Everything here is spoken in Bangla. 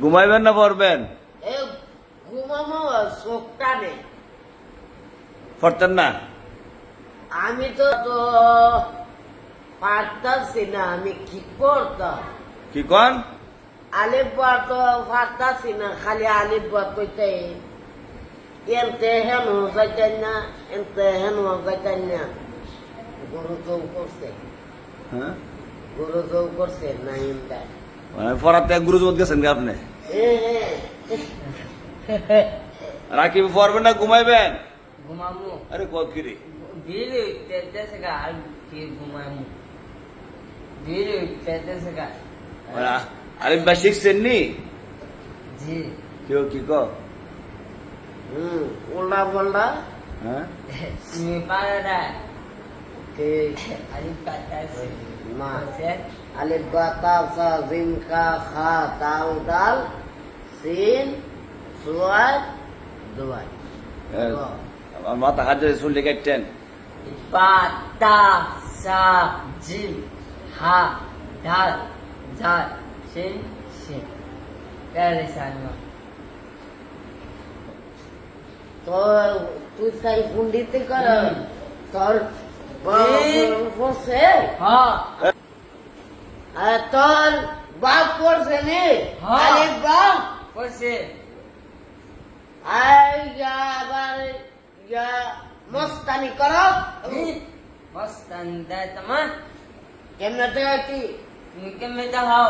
ঘুমাইবেন না পড়বেন? এ ঘুমামো চোখটা নেই। পড়তেন না? আমি তো পারতাছি না, আমি কি করতাম? কি কন? আলিফ বা তো পারতাছি না, খালি আলিফ বা কইতে এনতে হেন যাইতেন না, এনতে হেন যাইতেন না। গরু চৌ করছে, হ্যাঁ, গরু চৌ করছে না এনটা। পড়াতে গুরুজমত গেছেন কি আপনি? রাকিব পড়বেন না ঘুমাইবেন? ঘুমামু আরে কত কি রে? ধীরে উঠতেছে গা আর কি ঘুমামু ধীরে উঠতেছে গা আরিফ ভাই শিখছেন নি? জি কেউ কি কো? উল্টা পাল্টা হ্যাঁ, তুমি পারো না ঠিক আলিফ কাটাছে না। আছে আলিফ বা তা সা জিম কা খা তাল দাল সিন সুয়াদ দুয়াই। আমার মাথা হাতে শুনলে কাটতেন। বা তা সা জিম হা ডাল জাল শিন শিন তাহলে সানমা তো তুই সাই পুন্ডিতে কর তোর পড়ছে, হ্যাঁ তোর বাপ পড়ছে নি হ্যাঁ। আলিফ বাপ করছে আবার মস্তানি করো মস্ত আন্দাজ তোমার কেমনে কি তুমি কেমনে দাও